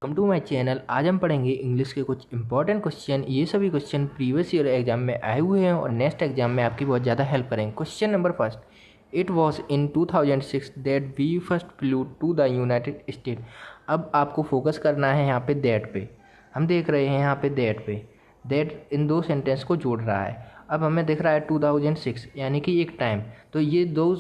Welcome to my channel. आज हम पढ़ेंगे इंग्लिश के कुछ इंपॉर्टेंट क्वेश्चन। ये सभी क्वेश्चन प्रीवियस ईयर एग्जाम में आए हुए हैं और नेक्स्ट एग्जाम में आपकी बहुत ज़्यादा हेल्प करेंगे। Question number first, it was in 2006 that we first flew to the United State. अब आपको फोकस करना है यहाँ पे दैट पे। हम देख रहे हैं यहाँ पे दैट इन दो सेंटेंस को जोड़ रहा है। अब हमें दिख रहा है 2006 यानी कि एक टाइम। तो ये दो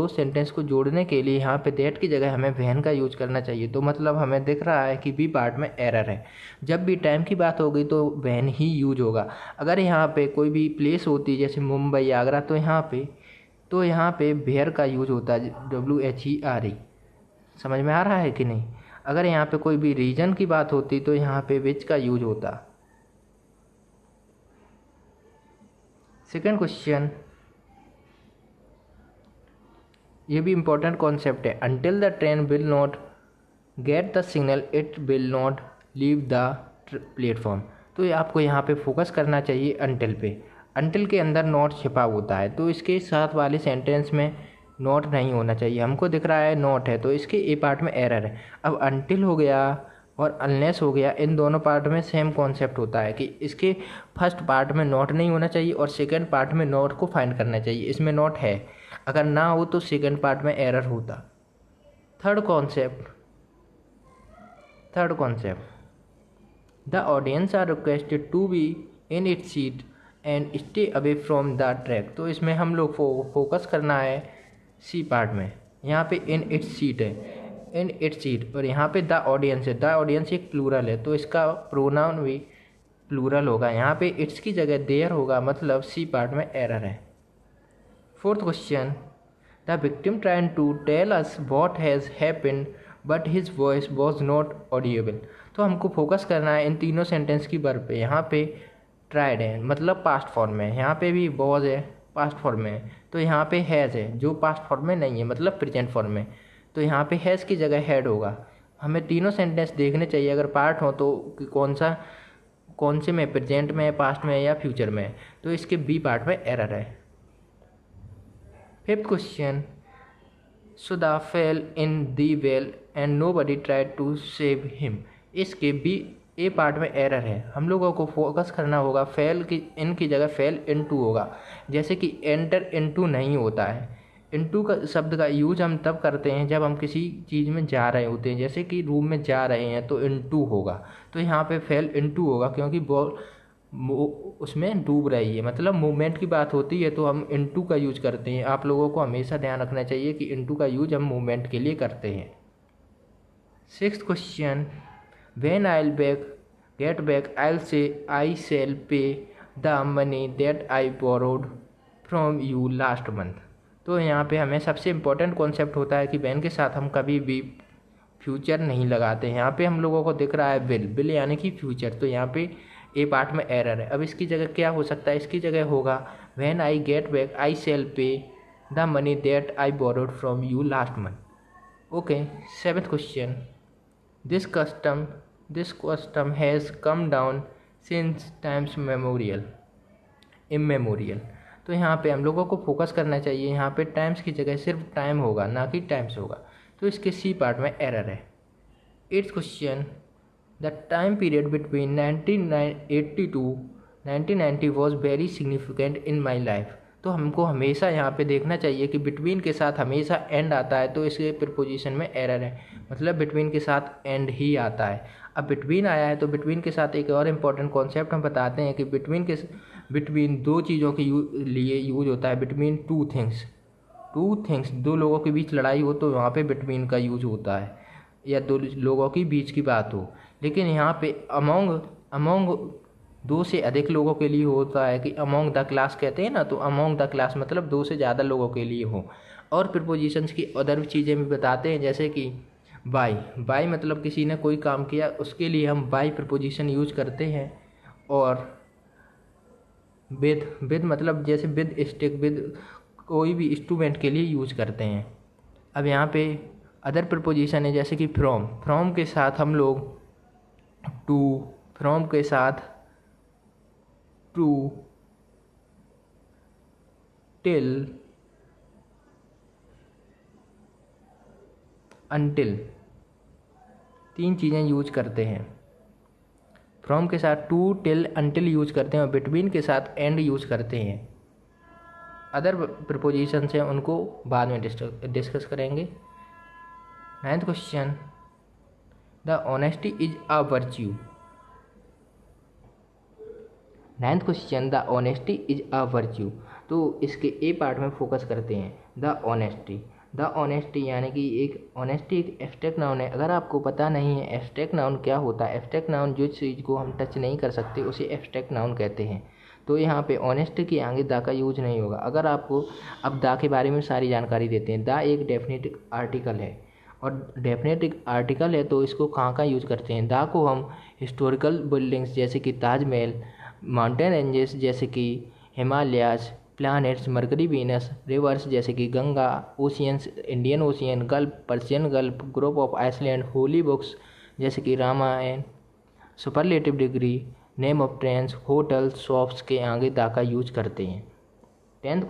सेंटेंस को जोड़ने के लिए यहाँ पे दैट की जगह हमें वैन का यूज करना चाहिए। तो मतलब हमें दिख रहा है कि बी पार्ट में एरर है। जब भी टाइम की बात होगी तो वैन ही यूज होगा। अगर यहाँ पे कोई भी प्लेस होती जैसे मुंबई, आगरा, तो यहाँ पे वेयर का यूज होता है, WHERE। समझ में आ रहा है कि नहीं। अगर यहाँ पे कोई भी रीजन की बात होती तो यहाँ पे विच का यूज होता। सेकेंड क्वेश्चन, ये भी इम्पोर्टेंट कॉन्सेप्ट है। Until the train will not get the signal it will not leave the platform. तो ये आपको यहाँ पे फोकस करना चाहिए अंटिल पे। अंटिल के अंदर नॉट छिपा होता है, तो इसके साथ वाले सेंटेंस में नॉट नहीं होना चाहिए। हमको दिख रहा है नॉट है, तो इसके ए पार्ट में एरर है। अब अंटिल हो गया और अनलेस हो गया, इन दोनों पार्ट में सेम कॉन्सेप्ट होता है कि इसके फर्स्ट पार्ट में नॉट नहीं होना चाहिए और सेकंड पार्ट में नॉट को फाइंड करना चाहिए। इसमें नॉट है, अगर ना हो तो सेकंड पार्ट में एरर होता। Third concept, the audience are requested to be in it seat and stay away from the track. तो इसमें हम लोग फोकस करना है सी पार्ट में। यहाँ पे इन इट सीट है, इन इट सीट, और यहाँ पे द ऑडियंस है। द ऑडियंस एक प्लूरल है, तो इसका प्रोनाउन भी प्लूरल होगा। यहाँ पे इट्स की जगह देयर होगा, मतलब सी पार्ट में एरर है। Fourth question, the victim trying to tell us what has happened but his voice was not audible. तो हमको फोकस करना है इन तीनों सेंटेंस की वर्ब पे। यहाँ पे ट्राइड है, मतलब पास्ट फॉर्म में। यहाँ पे भी वॉज है, पास्ट फॉर्म में। तो यहाँ पे हैज़ है, जो पास्ट फॉर्म में नहीं है, मतलब प्रेजेंट फॉर्म में। तो यहाँ पे हैज़ की जगह हैड होगा। हमें तीनों सेंटेंस देखने चाहिए, अगर पार्ट हो तो कि कौन से में, प्रेजेंट में, पास्ट में या फ्यूचर में। तो इसके बी पार्ट में एरर है। Fifth question, Sudha fell in the well and nobody tried to save him. इसके बी ए पार्ट में एरर है। हम लोगों को फोकस करना होगा फेल की, इनकी जगह फेल इनटू होगा। जैसे कि एंटर इनटू नहीं होता है। इनटू का शब्द का यूज हम तब करते हैं जब हम किसी चीज़ में जा रहे होते हैं, जैसे कि रूम में जा रहे हैं तो इनटू होगा। तो यहाँ पे फेल इनटू होगा, क्योंकि बॉल उसमें डूब रही है, मतलब मूवमेंट की बात होती है तो हम इनटू का यूज करते हैं। आप लोगों को हमेशा ध्यान रखना चाहिए कि इनटू का यूज हम मूवमेंट के लिए करते हैं। Sixth question, when I get back आई से आई shall pay the money that I borrowed from you last month. तो यहाँ पे हमें सबसे इम्पोर्टेंट कॉन्सेप्ट होता है कि व्हेन के साथ हम कभी भी फ्यूचर नहीं लगाते हैं। यहाँ पे हम लोगों को दिख रहा है विल यानी कि फ्यूचर, तो यहाँ पे ए पार्ट में एरर है। अब इसकी जगह क्या हो सकता है, इसकी जगह होगा when I get back I shall pay the money that I borrowed from you last month. Okay. Seventh question, this custom has come down since times immemorial. तो यहाँ पे हम लोगों को फोकस करना चाहिए। यहाँ पे टाइम्स की जगह सिर्फ टाइम होगा, ना कि टाइम्स होगा। तो इसके सी पार्ट में एरर है। Eighth question, the time period between 1980 to 1990 was very significant in my life. तो हमको हमेशा यहाँ पे देखना चाहिए कि बिटवीन के साथ हमेशा एंड आता है, तो इसके प्रीपोजिशन में एरर है, मतलब बिटवीन के साथ एंड ही आता है। अब बिटवीन आया है तो बिटवीन के साथ एक और इम्पॉर्टेंट कॉन्सेप्ट हम बताते हैं कि बिटवीन दो चीज़ों के लिए यूज होता है। बिटवीन टू थिंग्स, दो लोगों के बीच लड़ाई हो तो वहाँ पे बिटवीन का यूज होता है, या दो लोगों के बीच की बात हो। लेकिन यहाँ पे अमोंग दो से अधिक लोगों के लिए होता है, कि अमोंग द क्लास कहते हैं ना, तो अमोंग द क्लास मतलब दो से ज़्यादा लोगों के लिए हो। और प्रीपोजिशंस की अदर चीज़ें भी बताते हैं, जैसे कि बाय मतलब किसी ने कोई काम किया, उसके लिए हम बाय प्रीपोजिशन यूज करते हैं। और विद मतलब जैसे विद स्टिक, विद कोई भी इंस्ट्रूमेंट के लिए यूज करते हैं। अब यहाँ पे अदर प्रीपोजिशन है, जैसे कि फ्रॉम के साथ हम लोग टू, फ्रॉम के साथ टू, टिल, अनटिल, तीन चीज़ें यूज करते हैं। फ्रॉम के साथ टू, टिल, अनटिल यूज करते हैं और बिटवीन के साथ एंड यूज करते हैं। अदर प्रिपोजिशंस हैं उनको बाद में डिस्कस करेंगे। 9th question, the honesty is a virtue. 9th question, the honesty is a virtue. तो इसके ए पार्ट में फोकस करते हैं। द ऑनेस्टी, द ऑनेस्टी यानी कि एक ऑनेस्टी एक एब्स्ट्रैक्ट नाउन है। अगर आपको पता नहीं है एब्स्ट्रैक्ट नाउन क्या होता है, एब्स्ट्रैक्ट नाउन जो चीज़ को हम टच नहीं कर सकते उसे एब्स्ट्रैक्ट नाउन कहते हैं। तो यहाँ पे ऑनेस्ट के आगे दा का यूज नहीं होगा। अगर आपको अब दा के बारे में सारी जानकारी देते हैं। दा एक डेफिनेट आर्टिकल है और डेफिनेट आर्टिकल है तो इसको कहाँ का यूज करते हैं। दा को हम हिस्टोरिकल बिल्डिंग्स जैसे कि ताजमहल, माउंटेन रेंजेस जैसे कि Himalayas, planets Mercury, Venus, rivers जैसे कि Ganga, oceans Indian Ocean, gulf Persian Gulf, group of island, holy books जैसे कि Ramayan, superlative degree, name of trains, hotel, shops के आगे दा का यूज करते हैं। 10th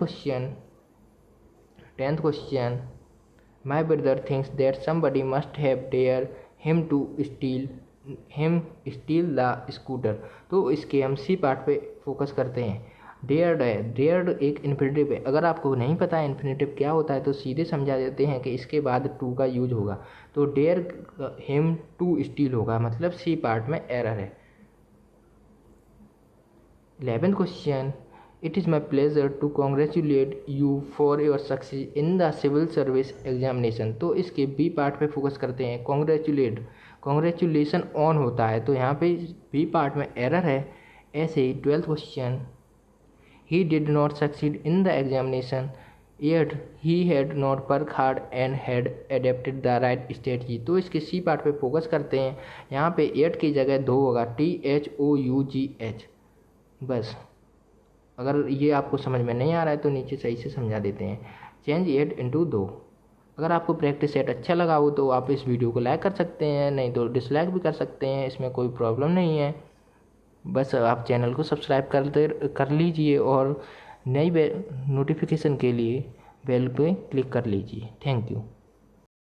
question, my brother thinks that somebody must have dare him to steal the scooter. तो इसके हम सी पार्ट पे फोकस करते हैं। डेयर्ड है, डेयर्ड एक इन्फिनेटिव है। अगर आपको नहीं पता है इन्फिनेटिव क्या होता है तो सीधे समझा देते हैं कि इसके बाद टू का यूज होगा। तो डेयर हिम टू स्टील होगा, मतलब सी पार्ट में एरर है। 11th question, it is my pleasure to congratulate you for your success in the civil service examination. तो इसके बी पार्ट पे फोकस करते हैं। कॉन्ग्रेचुलेशन ऑन होता है तो यहाँ पे बी पार्ट में एरर है। ऐसे ही 12th question, he did not succeed in the examination yet he had not work hard and had adapted the right strategy. तो इसके सी पार्ट पे फोकस करते हैं। यहाँ पे एट की जगह दो होगा, THOUGH। बस अगर ये आपको समझ में नहीं आ रहा है तो नीचे सही से समझा देते हैं। Change 8 into 2। अगर आपको प्रैक्टिस सेट अच्छा लगा हो तो आप इस वीडियो को लाइक कर सकते हैं, नहीं तो डिसलाइक भी कर सकते हैं, इसमें कोई प्रॉब्लम नहीं है। बस आप चैनल को सब्सक्राइब कर लीजिए और नई नोटिफिकेशन के लिए बेल पे क्लिक कर लीजिए। Thank you.